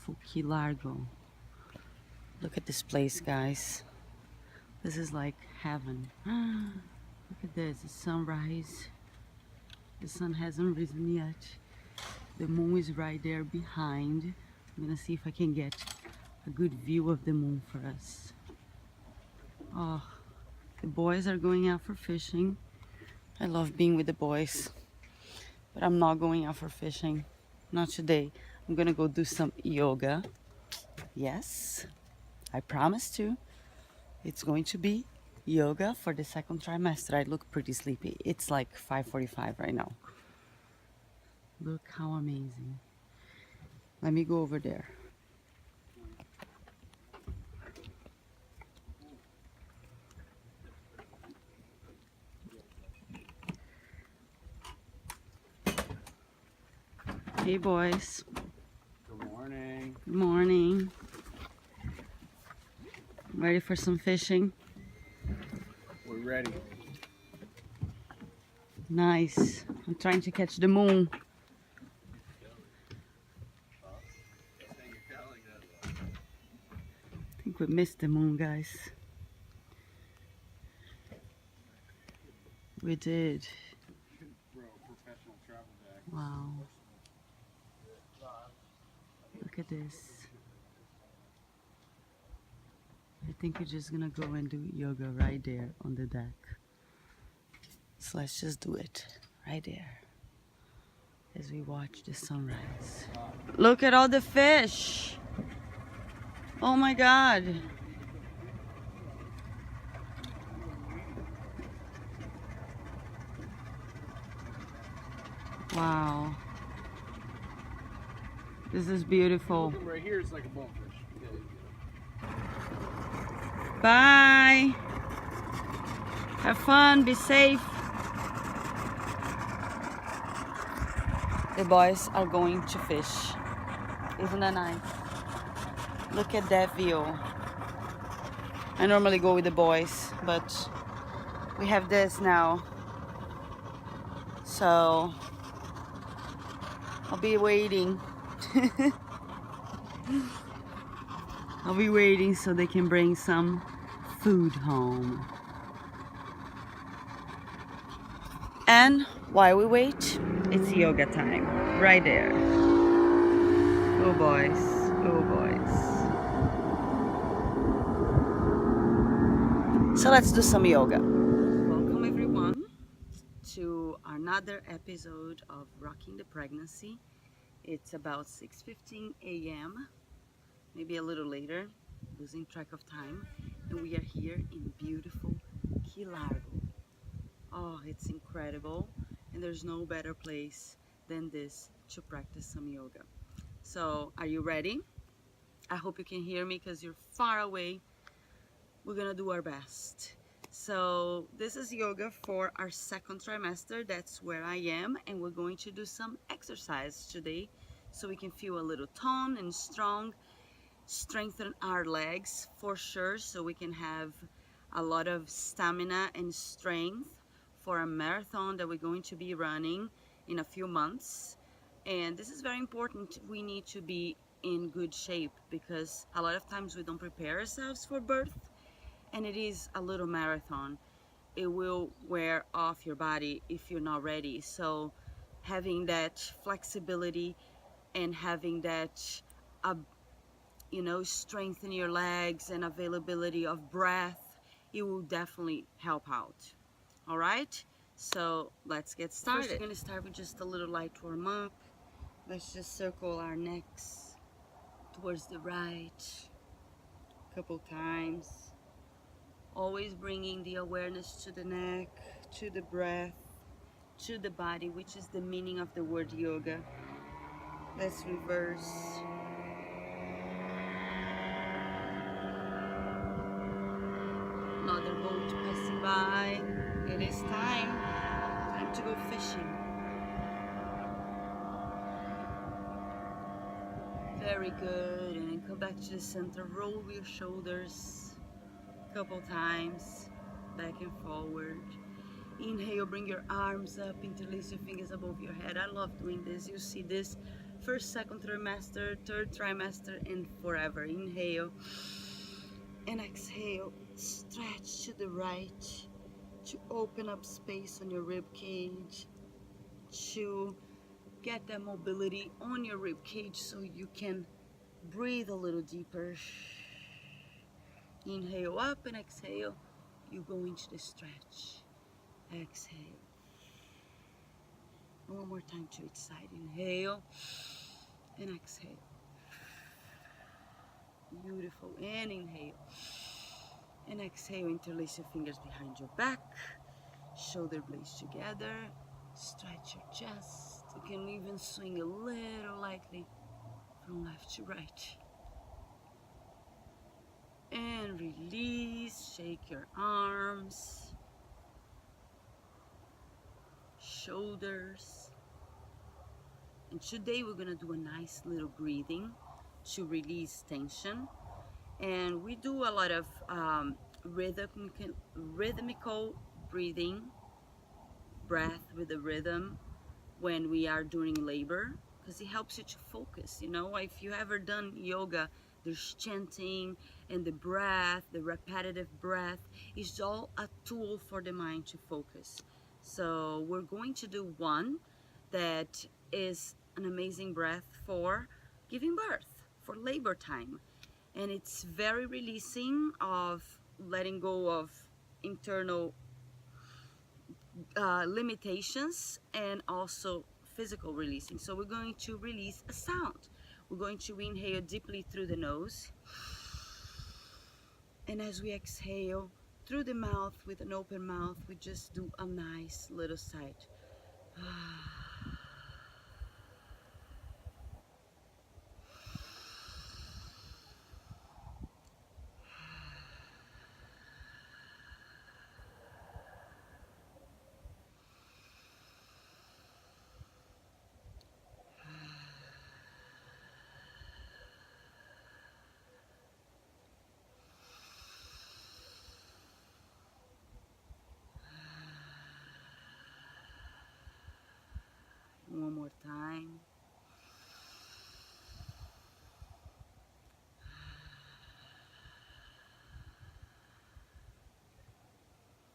beautiful Key Largo. Look at this place, guys. This is like heaven. Look at this, the sunrise. The sun hasn't risen yet. The moon is right there behind. I'm gonna see if I can get a good view of the moon for us. Oh, the boys are going out for fishing. I love being with the boys, but I'm not going out for fishing. Not today. I'm gonna go do some yoga. Yes, I promise to. It's going to be yoga for the second trimester. I look pretty sleepy. It's like 5:45 right now. Look how amazing. Let me go over there. Hey boys. Good morning. Good morning. Ready for some fishing? We're ready. Nice. I'm trying to catch the moon. I think we missed the moon, guys. We did. Bro, professional travel bag. Wow. Look at this. I think we're just gonna go and do yoga right there on the deck. So let's just do it right there as we watch the sunrise. Look at all the fish. Oh my God. Wow. This is beautiful. Right here is like a bonefish. Bye. Have fun. Be safe. The boys are going to fish. Isn't that nice? Look at that view. I normally go with the boys, but we have this now. So I'll be waiting. I'll be waiting so they can bring some food home. And while we wait, it's yoga time. Right there. Oh boys. Oh boys. So let's do some yoga. Welcome everyone to another episode of Rocking the Pregnancy. It's about 6:15 a.m. Maybe a little later, losing track of time, and we are here in beautiful Key Largo. Oh, it's incredible, and there's no better place than this to practice some yoga. So, are you ready? I hope you can hear me because you're far away. We're gonna do our best. So, this is yoga for our second trimester. That's where I am, and we're going to do some exercise today so we can feel a little toned and strong. Strengthen our legs for sure, so we can have a lot of stamina and strength for a marathon that we're going to be running in a few months. And this is very important. We need to be in good shape because a lot of times we don't prepare ourselves for birth, and it is a little marathon. It will wear off your body if you're not ready. So having that flexibility and having that strength in your legs and availability of breath, it will definitely help out. All right, so let's get started. First, we're going to start with just a little light warm up. Let's just circle our necks towards the right a couple times, always bringing the awareness to the neck, to the breath, to the body, which is the meaning of the word yoga. Let's reverse. Another boat passing by. It is time to go fishing. Very good. And then come back to the center. Roll your shoulders a couple times, back and forward. Inhale, bring your arms up, interlace your fingers above your head. I love doing this. You see this first, second trimester, third trimester, and forever. Inhale and exhale. Stretch to the right to open up space on your rib cage, to get that mobility on your rib cage so you can breathe a little deeper. Inhale up and exhale. You go into the stretch. Exhale. One more time to each side. Inhale and exhale. Beautiful. And inhale. And exhale. Interlace your fingers behind your back. Shoulder blades together. Stretch your chest. You can even swing a little lightly from left to right. And release. Shake your arms, shoulders. And today we're gonna do a nice little breathing to release tension. And we do a lot of rhythmical breathing, breath with a rhythm when we are during labor, because it helps you to focus. You know, if you ever done yoga, there's chanting, and the breath, the repetitive breath, is all a tool for the mind to focus. So we're going to do one that is an amazing breath for giving birth, for labor time. And it's very releasing of letting go of internal limitations and also physical releasing. So we're going to release a sound. We're going to inhale deeply through the nose. And as we exhale through the mouth with an open mouth, we just do a nice little sigh. One more time.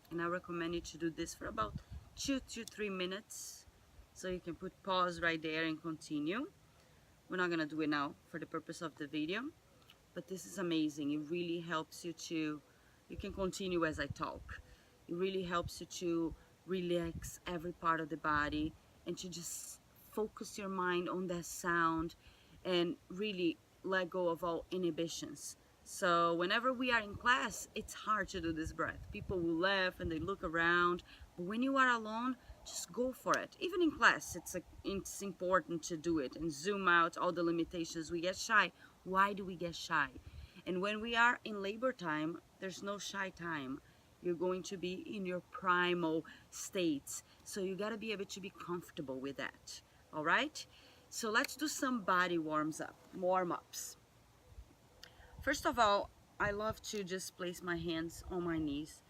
And I recommend you to do this for about 2 to 3 minutes. So you can put pause right there and continue. We're not gonna do it now for the purpose of the video, but this is amazing. It really helps you to, you can continue as I talk. It really helps you to relax every part of the body and to just focus your mind on that sound and really let go of all inhibitions. So whenever we are in class, it's hard to do this breath. People will laugh and they look around, but when you are alone, just go for it. Even in class, it's important to do it and zoom out all the limitations. We get shy. Why do we get shy? And when we are in labor time, there's no shy time. You're going to be in your primal states. So you gotta be able to be comfortable with that. All right? So let's do some body warm-ups. First of all, I love to just place my hands on my knees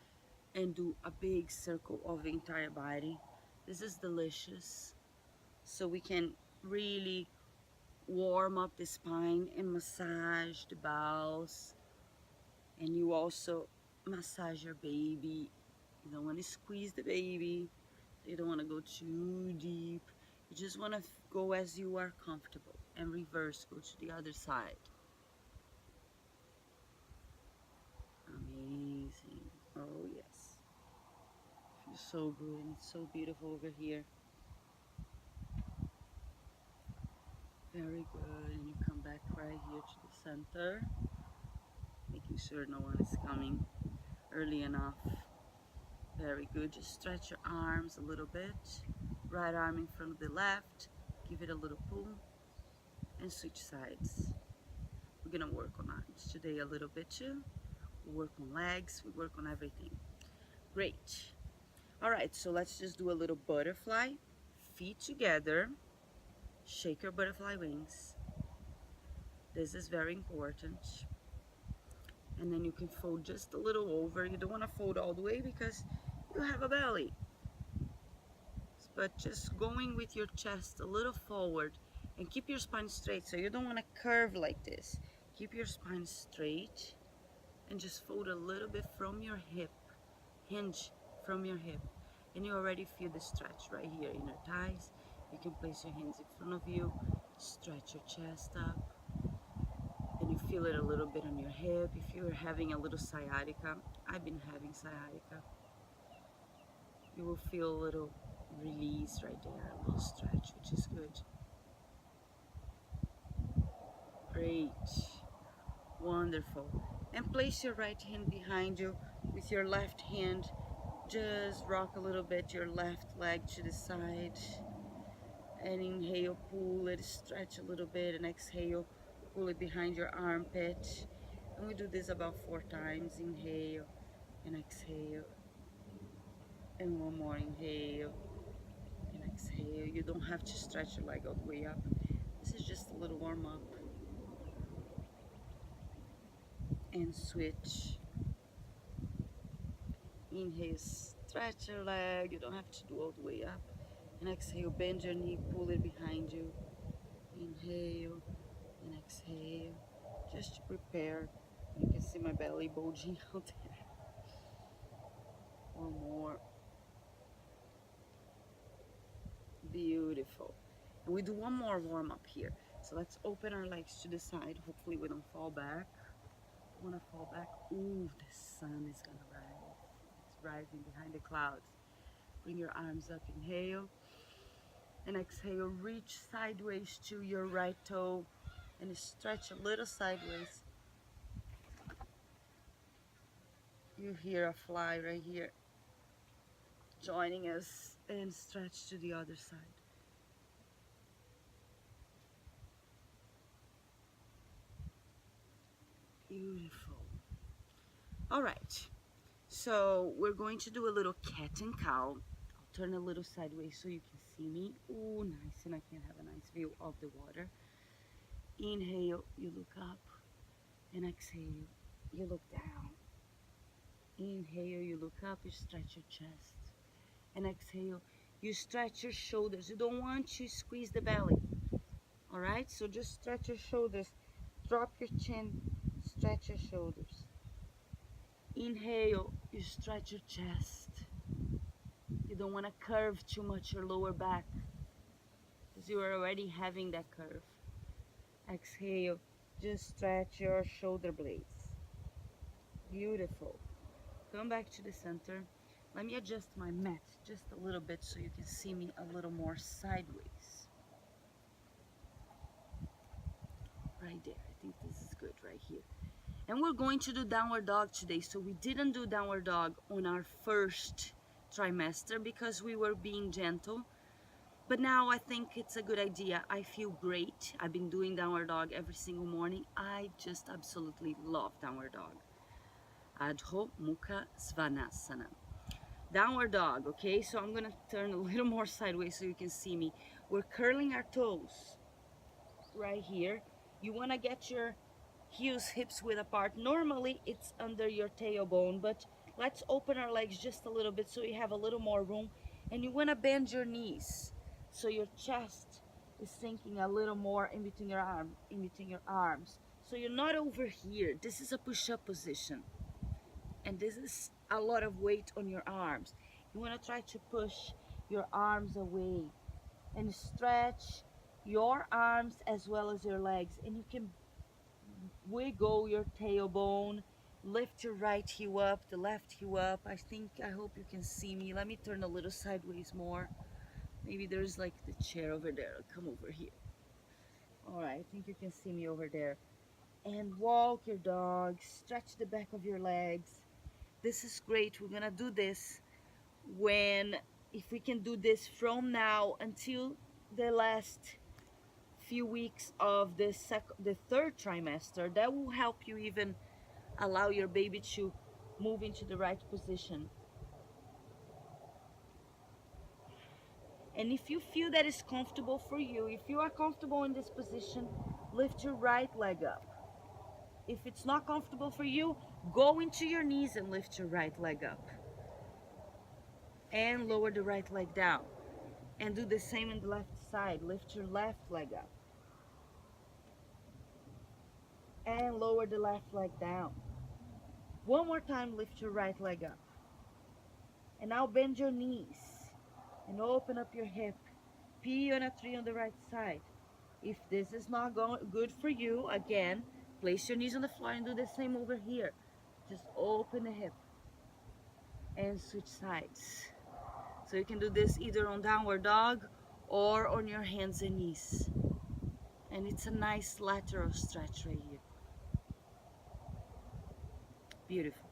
and do a big circle of the entire body. This is delicious. So we can really warm up the spine and massage the bowels. And you also massage your baby. You don't want to squeeze the baby. You don't want to go too deep. You just want to go as you are comfortable. And reverse, go to the other side. Amazing. Oh yes. Feels so good and it's so beautiful over here. Very good. And you come back right here to the center, making sure no one is coming early enough. Very good. Just stretch your arms a little bit. Right arm in front of the left. Give it a little pull and switch sides. We're gonna work on arms today a little bit too. We work on legs, we work on everything. Great. All right, so let's just do a little butterfly. Feet together. Shake your butterfly wings. This is very important. And then you can fold just a little over. You don't want to fold all the way because you have a belly. But just going with your chest a little forward And keep your spine straight. So you don't want to curve like this. Keep your spine straight and just fold a little bit from your hip. Hinge from your hip. And you already feel the stretch right here in your thighs. You can place your hands in front of you. Stretch your chest up. And you feel it a little bit on your hip. If you're having a little sciatica, I've been having sciatica, you will feel a little release right there, a little stretch, which is good. Great. Wonderful. And place your right hand behind you. With your left hand, just rock a little bit your left leg to the side. And inhale, pull it, stretch a little bit, and exhale, pull it behind your armpit. And we do this about 4 times. Inhale and exhale. And one more, inhale and exhale. You don't have to stretch your leg all the way up. This is just a little warm up. And switch. Inhale, stretch your leg. You don't have to do all the way up. And exhale, bend your knee, pull it behind you. Inhale and exhale, just to prepare. You can see my belly bulging out there. One more. Beautiful. And we do one more warm up here. So let's open our legs to the side. Hopefully we don't fall back. Want to fall back? Ooh, the sun is gonna rise. It's rising behind the clouds. Bring your arms up. Inhale and exhale. Reach sideways to your right toe and stretch a little sideways. You hear a fly right here joining us, and stretch to the other side. Beautiful. All right, so we're going to do a little cat and cow. I'll turn a little sideways so you can see me. Oh, nice, and I can have a nice view of the water. Inhale, you look up, and exhale, you look down. Inhale, you look up, you stretch your chest. And exhale, you stretch your shoulders. You don't want to squeeze the belly. All right, so just stretch your shoulders. Drop your chin, stretch your shoulders. Inhale, you stretch your chest. You don't want to curve too much your lower back because you are already having that curve. Exhale, just stretch your shoulder blades. Beautiful. Come back to the center. Let me adjust my mat just a little bit so you can see me a little more sideways. Right there. I think this is good right here. And we're going to do downward dog today. So we didn't do downward dog on our first trimester because we were being gentle. But now I think it's a good idea. I feel great. I've been doing downward dog every single morning. I just absolutely love downward dog. Adho Mukha Svanasana. Downward dog, okay? So I'm gonna turn a little more sideways so you can see me. We're curling our toes right here. You wanna get your heels, hips width apart. Normally it's under your tailbone, but let's open our legs just a little bit so you have a little more room. And you wanna bend your knees so your chest is sinking a little more in between your arms. So you're not over here. This is a push-up position. And this is a lot of weight on your arms. You want to try to push your arms away and stretch your arms as well as your legs. And you can wiggle your tailbone, lift your right heel up, the left heel up. I hope you can see me. Let me turn a little sideways more. Maybe there's like the chair over there. I'll come over here. All right, I think you can see me over there. And walk your dog, stretch the back of your legs. This is great. We're gonna do this if we can do this from now until the last few weeks of the third trimester, that will help you even allow your baby to move into the right position. And if you feel that is comfortable for you, if you are comfortable in this position, lift your right leg up. If it's not comfortable for you, go into your knees and lift your right leg up. And lower the right leg down. And do the same on the left side. Lift your left leg up. and lower the left leg down. One more time, lift your right leg up. And now bend your knees and open up your hip. P on a 3 on the right side. If this is not good for you, again, place your knees on the floor and do the same over here. Just open the hip and switch sides. So you can do this either on downward dog or on your hands and knees. And it's a nice lateral stretch right here. Beautiful.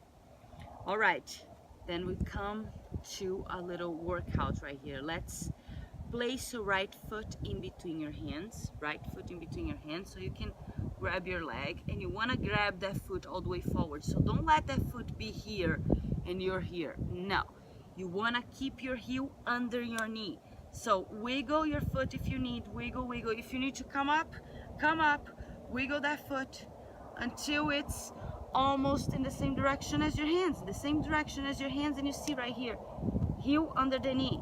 All right, then we come to a little workout right here. Let's place your right foot in between your hands, so you can grab your leg, and you want to grab that foot all the way forward. So don't let that foot be here and you're here. No, you want to keep your heel under your knee. So wiggle your foot if you need, wiggle. If you need to come up, wiggle that foot until it's almost in the same direction as your hands, and you see right here, heel under the knee,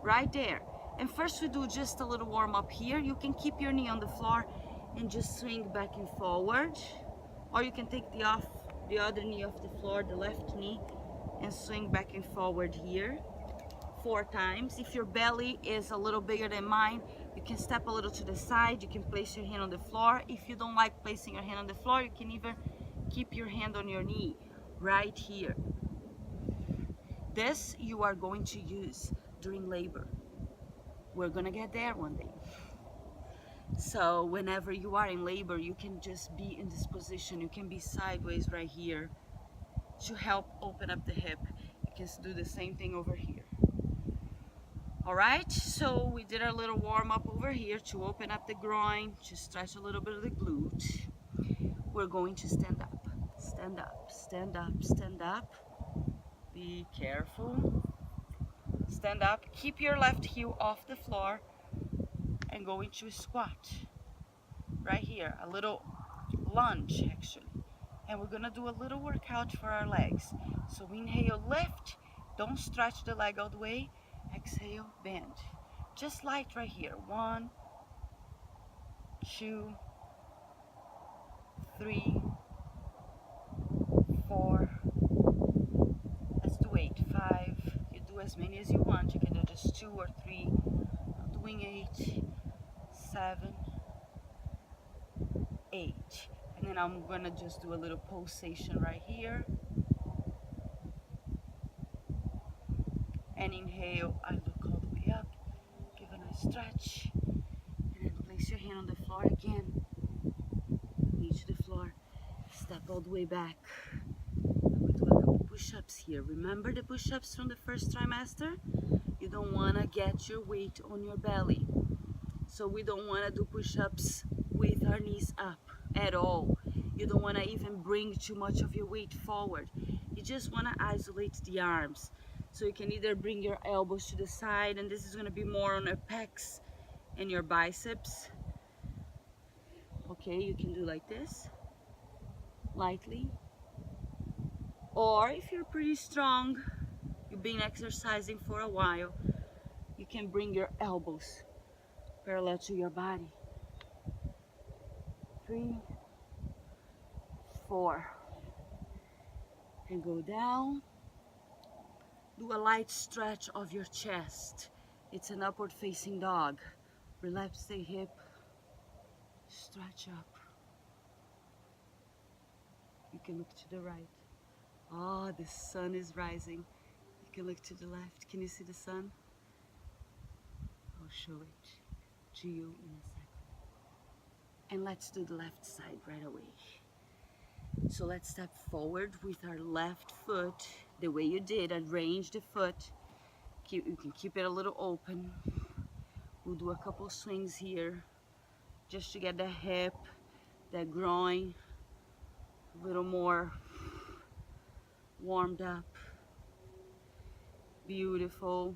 right there. And first we do just a little warm up here. You can keep your knee on the floor and just swing back and forward, or you can take the other knee off the floor, the left knee, and swing back and forward here 4 times. If your belly is a little bigger than mine, you can step a little to the side. You can place your hand on the floor. If you don't like placing your hand on the floor, you can even keep your hand on your knee right here. This you are going to use during labor. We're gonna get there one day. So whenever you are in labor, you can just be in this position. You can be sideways right here to help open up the hip. You can do the same thing over here. All right, so we did our little warm up over here to open up the groin, to stretch a little bit of the glute. We're going to stand up. Stand up. Be careful. Stand up, keep your left heel off the floor, and go into a squat. Right here, a little lunge actually. And we're gonna do a little workout for our legs. So inhale, lift, don't stretch the leg all the way. Exhale, bend. Just light right here. 1, 2, 3, 4. Let's do 8, 5. You do as many as you want. You can do just 2 or 3. I'm doing 8, 7, 8. And then I'm gonna just do a little pulsation right here. And inhale, I look all the way up. Give a nice stretch. And then place your hand on the floor again. Knee to the floor. Step all the way back. We do a couple push-ups here. Remember the push-ups from the first trimester? You don't want to get your weight on your belly. So we don't want to do push-ups with our knees up at all. You don't want to even bring too much of your weight forward. You just want to isolate the arms. So you can either bring your elbows to the side, and this is going to be more on your pecs and your biceps. Okay, you can do like this, lightly. Or if you're pretty strong, you've been exercising for a while, you can bring your elbows parallel to your body. 3, 4. And go down. Do a light stretch of your chest. It's an upward facing dog. Relax the hip. Stretch up. You can look to the right. Oh, the sun is rising. You can look to the left. Can you see the sun? I'll show it to you in a second. And let's do the left side right away. So let's step forward with our left foot the way you did. Arrange the foot. You can keep it a little open. We'll do a couple swings here just to get the hip, the groin a little more warmed up. Beautiful.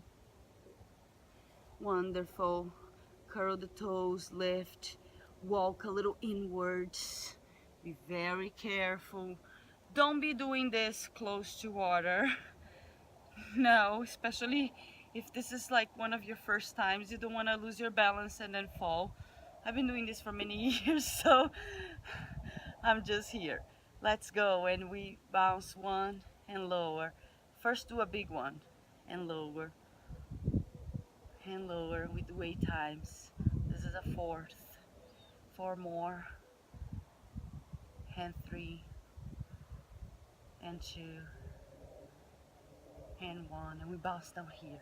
Wonderful. Curl the toes, lift, walk a little inwards. Be very careful. Don't be doing this close to water. No, especially if this is like one of your first times. You don't want to lose your balance and then fall. I've been doing this for many years, so I'm just here. Let's go. And we bounce one and lower. First do a big one and lower with weight times. This is a fourth. 4 more and 3 and 2 and 1, and we bounce down here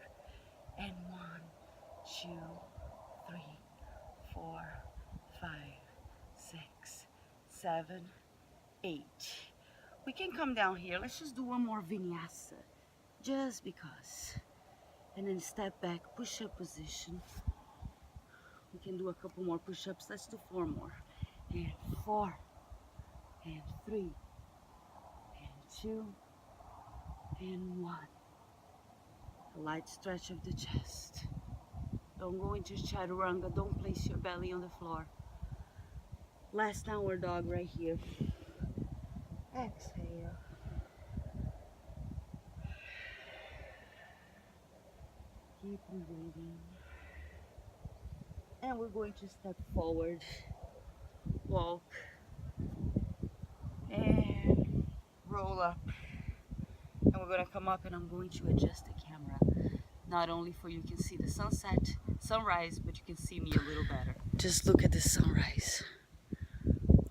and 1, 2, 3, 4, 5, 6, 7, 8. We can come down here. Let's just do one more vinyasa just because, and then step back, push-up position. We can do a couple more push-ups. Let's do 4 more and 4 and 3 and 2 and 1. A light stretch of the chest. Don't go into chaturanga. Don't place your belly on the floor. Last downward dog right here. Exhale. Keep breathing. And we're going to step forward, walk, and roll up. And we're going to come up, and I'm going to adjust the camera. Not only for you can see the sunrise, but you can see me a little better. Just look at the sunrise.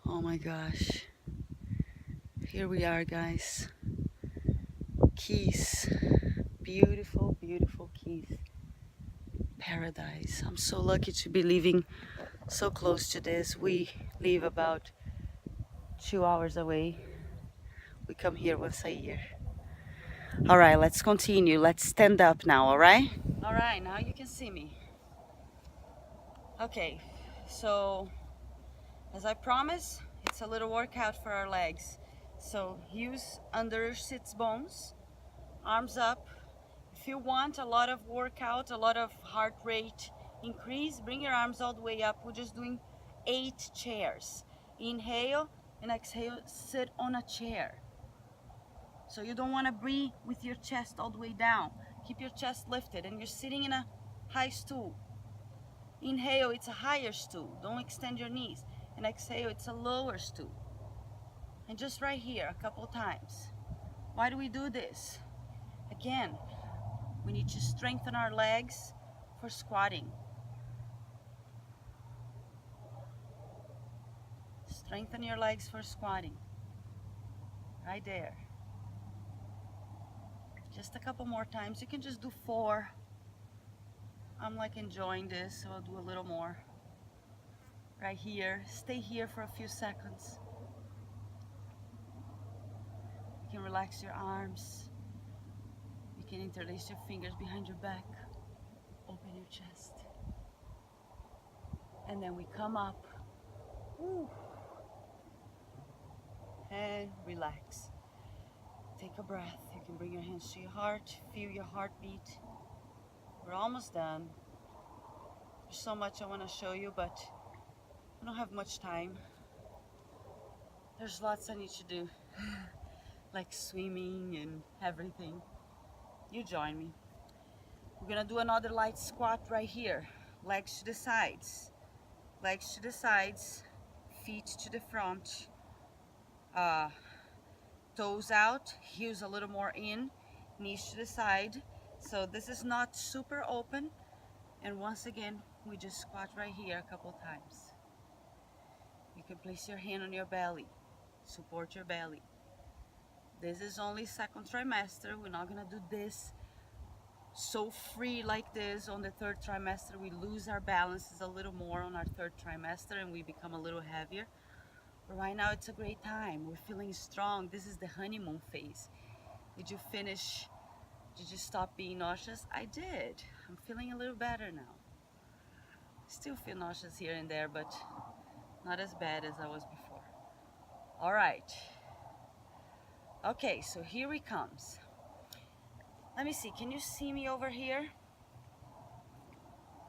Oh my gosh. Here we are, guys. Keys. Beautiful, beautiful Keys. Paradise. I'm so lucky to be living so close to this. We live about 2 hours away. We come here once a year. All right, let's continue. Let's stand up now, all right? All right, now you can see me. Okay, so as I promised, it's a little workout for our legs. So use under sits bones, arms up. If you want a lot of workout, a lot of heart rate increase, bring your arms all the way up. We're just doing 8 chairs. Inhale and exhale, sit on a chair. So you don't want to breathe with your chest all the way down. Keep your chest lifted, and you're sitting in a high stool. Inhale, it's a higher stool. Don't extend your knees. And exhale, it's a lower stool. And just right here, a couple times. Why do we do this? Again, we need to strengthen our legs for squatting. Strengthen your legs for squatting. Right there. Just a couple more times. You can just do 4. I'm like enjoying this, so I'll do a little more. Right here. Stay here for a few seconds. You can relax your arms. You can interlace your fingers behind your back. Open your chest. And then we come up. Woo. And relax. Take a breath. You can bring your hands to your heart. Feel your heartbeat. We're almost done. There's so much I want to show you, but I don't have much time. There's lots I need to do, like swimming and everything. You join me. We're gonna do another light squat right here. Legs to the sides. Legs to the sides. Feet to the front. Toes out, heels a little more in, knees to the side. So this is not super open. And once again, we just squat right here a couple times. You can place your hand on your belly, support your belly. This is only second trimester. We're not gonna do this so free like this on the 3rd trimester. We lose our balances a little more on our 3rd trimester and we become a little heavier. But right now it's a great time. We're feeling strong. This is the honeymoon phase. Did you finish? Did you stop being nauseous? I did. I'm feeling a little better now. Still feel nauseous here and there, but not as bad as I was before. All right. Okay, so here he comes. Let me see. Can you see me over here?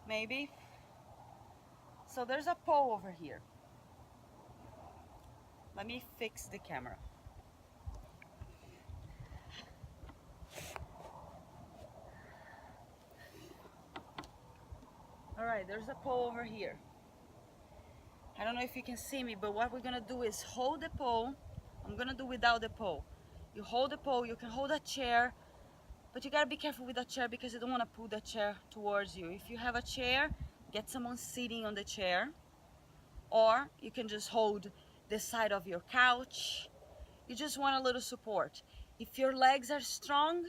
Maybe. So there's a pole over here. Let me fix the camera. All right, there's a pole over here. I don't know if you can see me, but what we're gonna do is hold the pole. I'm gonna do without the pole. You hold the pole, you can hold a chair, but you gotta be careful with that chair because you don't wanna pull that chair towards you. If you have a chair, get someone sitting on the chair, or you can just hold the side of your couch. You just want a little support. If your legs are strong,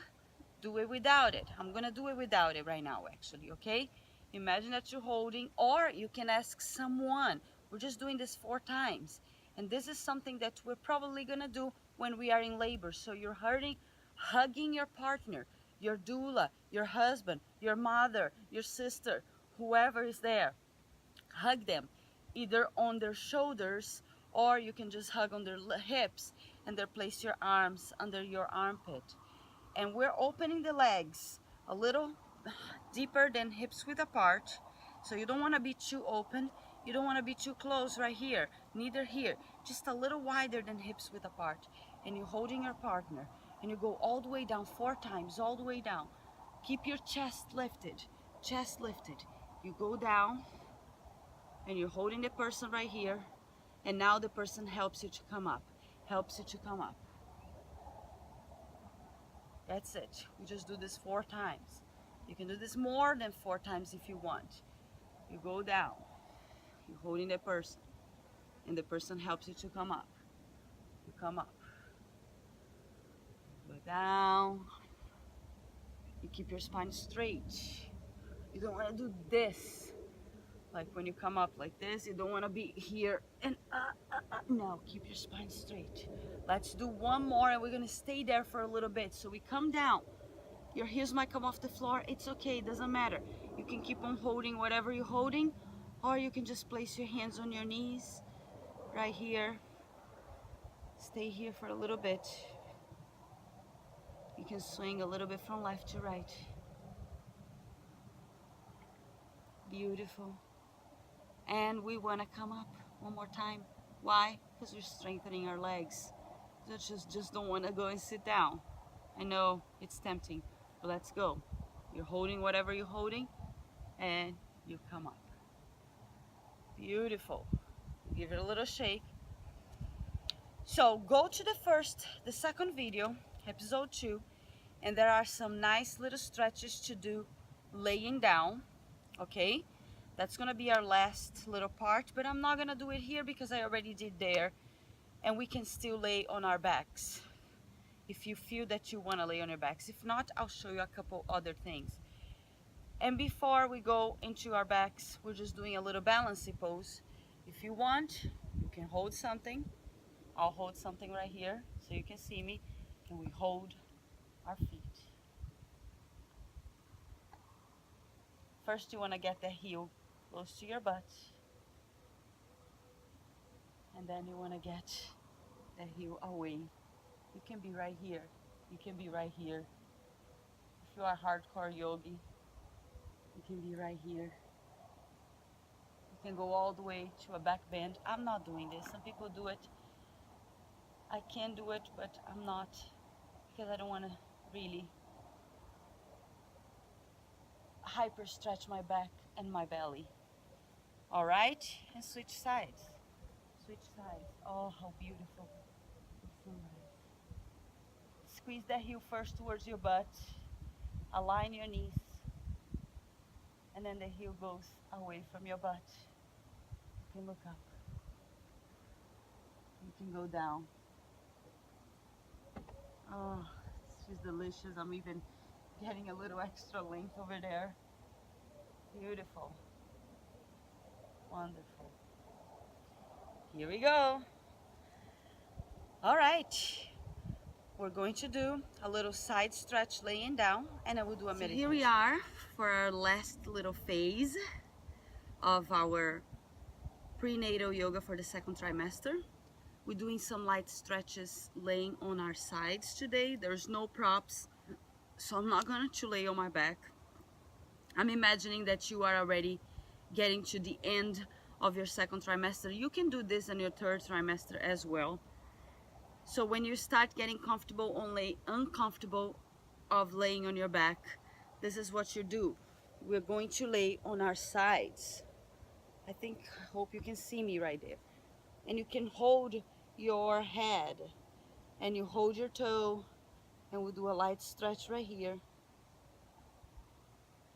do it without it. I'm gonna do it without it right now, actually, okay? Imagine that you're holding, or you can ask someone. We're just doing this 4 times. And this is something that we're probably gonna do when we are in labor. So you're hugging your partner, your doula, your husband, your mother, your sister, whoever is there. Hug them, either on their shoulders, or you can just hug on their hips, and then place your arms under your armpit. And we're opening the legs a little deeper than hips width apart. So you don't want to be too open. You don't want to be too close right here, neither here. Just a little wider than hips width apart. And you're holding your partner. And you go all the way down 4 times, all the way down. Keep your chest lifted, chest lifted. You go down, and you're holding the person right here. And now the person helps you to come up, helps you to come up. That's it. We just do this 4 times. You can do this more than 4 times if you want. You go down, you're holding the person, and the person helps you to come up. You come up. Go down. You keep your spine straight. You don't want to do this. Like when you come up like this, you don't want to be here and no, keep your spine straight. Let's do one more, and we're gonna stay there for a little bit. So we come down. Your heels might come off the floor. It's okay, it doesn't matter. You can keep on holding whatever you're holding, or you can just place your hands on your knees right here. Stay here for a little bit. You can swing a little bit from left to right. Beautiful. And we want to come up one more time. Why? Because we're strengthening our legs. Just don't want to go and sit down. I know it's tempting, but let's go. You're holding whatever you're holding, and you come up. Beautiful. Give it a little shake. So go to the second video, episode 2, and there are some nice little stretches to do laying down, okay? That's gonna be our last little part, but I'm not gonna do it here because I already did there, and we can still lay on our backs if you feel that you wanna lay on your backs. If not, I'll show you a couple other things. And before we go into our backs, we're just doing a little balancing pose. If you want, you can hold something. I'll hold something right here so you can see me, and we hold our feet. First, you wanna get the heel close to your butt, and then you want to get the heel away. You can be right here, you can be right here. If you are hardcore yogi, you can be right here. You can go all the way to a back bend. I'm not doing this. Some people do it. I can do it, but I'm not, because I don't want to really hyper stretch my back and my belly. All right, and switch sides. Switch sides. Oh, how beautiful. It's so nice. Squeeze the heel first towards your butt. Align your knees. And then the heel goes away from your butt. You can look up. You can go down. Oh, this is delicious. I'm even getting a little extra length over there. Beautiful. Wonderful. Here we go. All right. We're going to do a little side stretch laying down, and I will do a meditation. Here we are for our last little phase of our prenatal yoga for the second trimester. We're doing some light stretches laying on our sides today. There's no props, so I'm not going to lay on my back. I'm imagining that you are already getting to the end of your second trimester. You can do this in your third trimester as well. So when you start getting comfortable, only uncomfortable of laying on your back, this is what you do. We're going to lay on our sides. Hope you can see me right there. And you can hold your head and you hold your toe, and we'll do a light stretch right here.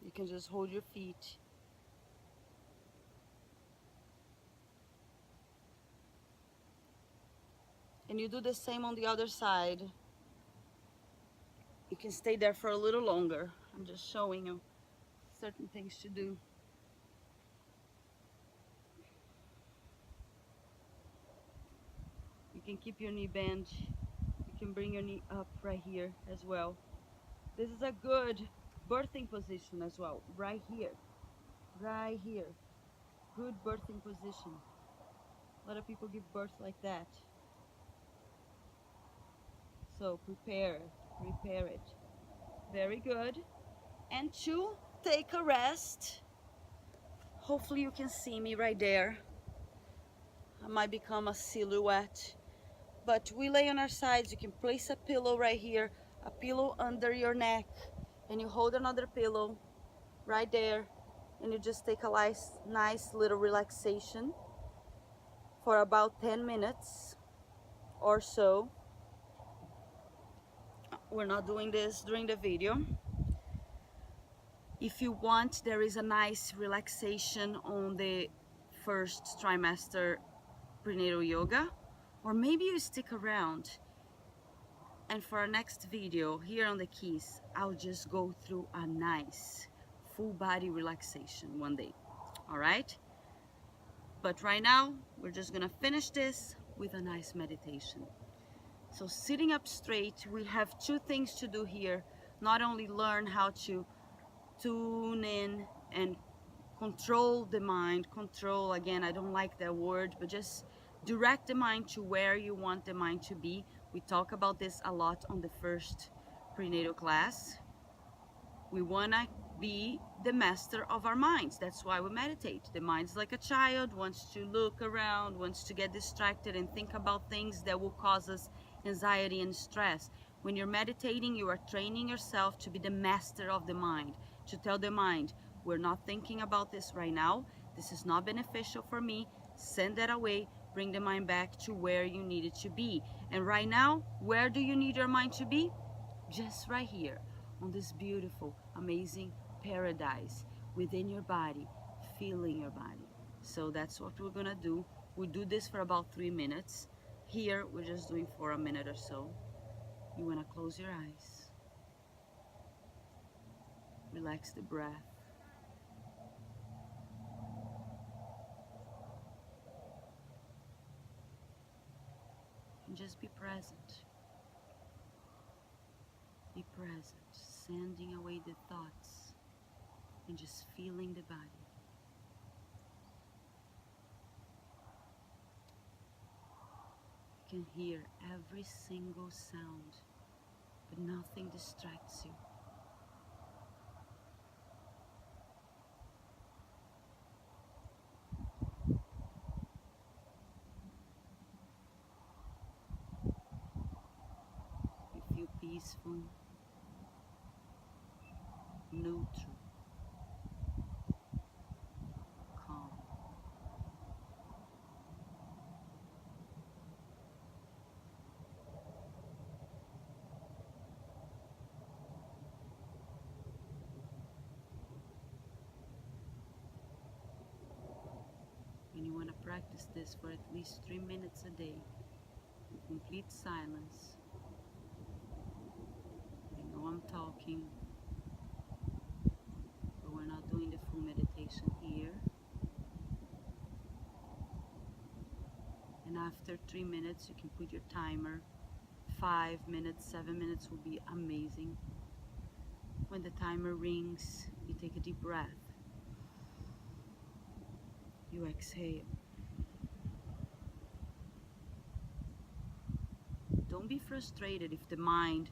You can just hold your feet. And you do the same on the other side. You can stay there for a little longer. I'm just showing you certain things to do. You can keep your knee bent. You can bring your knee up right here as well. This is a good birthing position as well, right here. Right here. Good birthing position. A lot of people give birth like that. So prepare it. Very good. And to take a rest, hopefully you can see me right there. I might become a silhouette, but we lay on our sides. You can place a pillow right here, a pillow under your neck, and you hold another pillow right there, and you just take a nice little relaxation for about 10 minutes or so. We're not doing this during the video. If you want, there is a nice relaxation on the first trimester prenatal yoga, or maybe you stick around, and for our next video here on the keys, I'll just go through a nice full body relaxation one day. All right, but right now we're just gonna finish this with a nice meditation. So sitting up straight, we have two things to do here. Not only learn how to tune in and control the mind. Control, again, I don't like that word, but just direct the mind to where you want the mind to be. We talk about this a lot on the first prenatal class. We want to be the master of our minds. That's why we meditate. The mind's like a child, wants to look around, wants to get distracted and think about things that will cause us anxiety and stress. When you're meditating, you are training yourself to be the master of the mind, to tell the mind, we're not thinking about this right now. This is not beneficial for me. Send that away. Bring the mind back to where you need it to be. And right now, where do you need your mind to be? Just right here, on this beautiful, amazing paradise within your body, feeling your body. So that's what we're gonna do. We do this for about 3 minutes. Here, we're just doing for a minute or so. You wanna close your eyes. Relax the breath. And just be present. Be present, sending away the thoughts and just feeling the body. You can hear every single sound, but nothing distracts you. You feel peaceful, neutral, calm. And you want to practice this for at least 3 minutes a day in complete silence. I know I'm talking, but we're not doing the full meditation here. And after 3 minutes, you can put your timer. 5 minutes, 7 minutes will be amazing. When the timer rings, you take a deep breath. You exhale. Don't be frustrated if the mind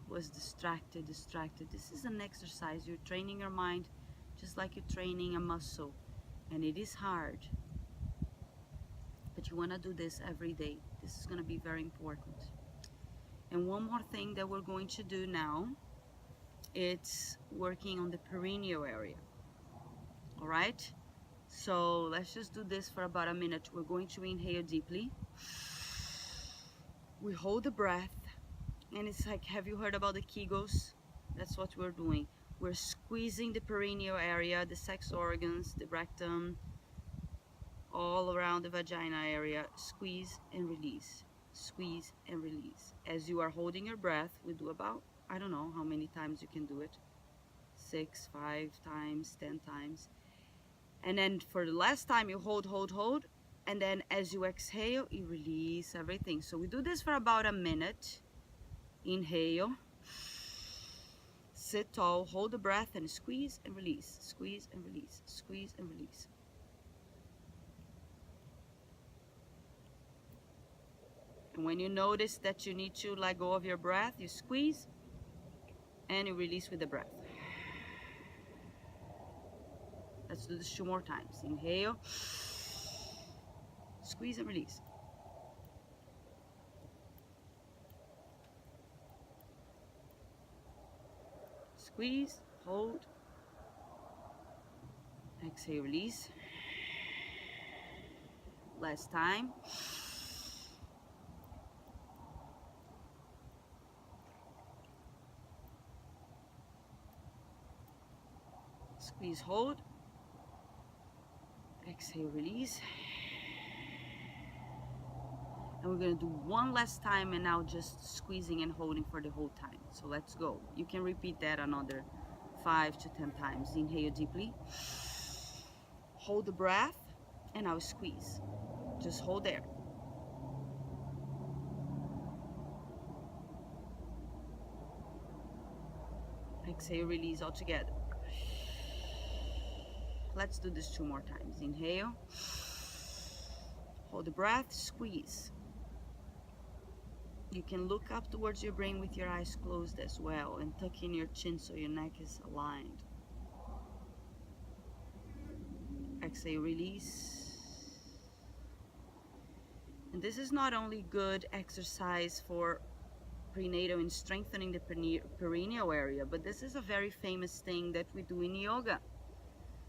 was distracted. This is an exercise. You're training your mind just like you're training a muscle. And it is hard. But you want to do this every day. This is going to be very important. And one more thing that we're going to do now, it's working on the perineal area. All right? So let's just do this for about a minute. We're going to inhale deeply. We hold the breath, and it's like, have you heard about the Kegels? That's what we're doing. We're squeezing the perineal area, the sex organs, the rectum, all around the vagina area. Squeeze and release. Squeeze and release. As you are holding your breath, we do about, I don't know how many times you can do it. 6, 5 times, 10 times. And then for the last time, you hold. And then as you exhale, you release everything. So we do this for about a minute. Inhale. Sit tall, hold the breath, and squeeze and release. Squeeze and release. Squeeze and release. And when you notice that you need to let go of your breath, you squeeze and you release with the breath. Let's do this 2 more times. Inhale. Squeeze and release. Squeeze, hold. Exhale, release. Last time. Squeeze, hold. Exhale, release. And we're going to do one last time, and now just squeezing and holding for the whole time. So let's go. You can repeat that another 5 to 10 times. Inhale deeply. Hold the breath, and now squeeze. Just hold there. Exhale, release all together. Let's do this 2 more times. Inhale. Hold the breath, squeeze. You can look up towards your brain with your eyes closed as well, and tuck in your chin so your neck is aligned. Exhale, release. And this is not only good exercise for prenatal and strengthening the perineal area, but this is a very famous thing that we do in yoga.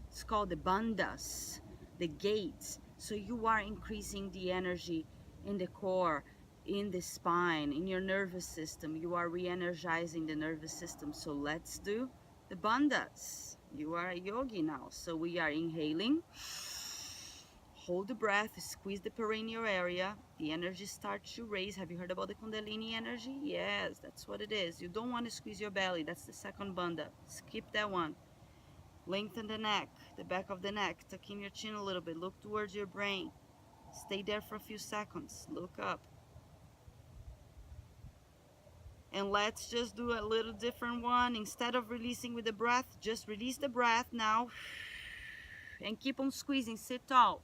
It's called the bandhas, the gates. So you are increasing the energy in the core, in the spine, in your nervous system. You are re-energizing the nervous system. So let's do the bandhas. You are a yogi now. So we are inhaling. Hold the breath, squeeze the perineal area. The energy starts to raise. Have you heard about the Kundalini energy? Yes, that's what it is. You don't want to squeeze your belly. That's the second bandha. Skip that one. Lengthen the neck, the back of the neck. Tuck in your chin a little bit. Look towards your brain. Stay there for a few seconds. Look up. And let's just do a little different one. Instead of releasing with the breath, just release the breath now. And keep on squeezing. Sit tall.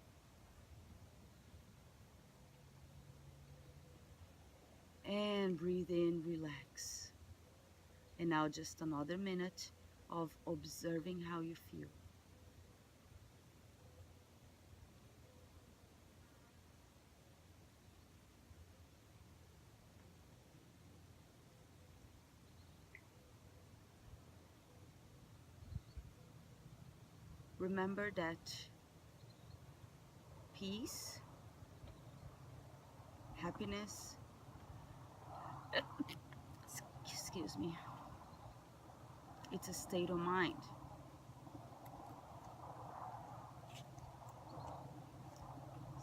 And breathe in, relax. And now just another minute of observing how you feel. Remember that peace, happiness, excuse me, it's a state of mind.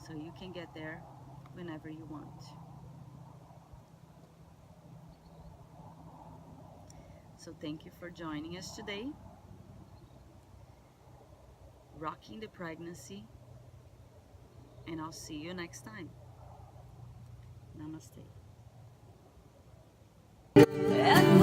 So you can get there whenever you want. So thank you for joining us today. Rocking the pregnancy. And I'll see you next time. Namaste. And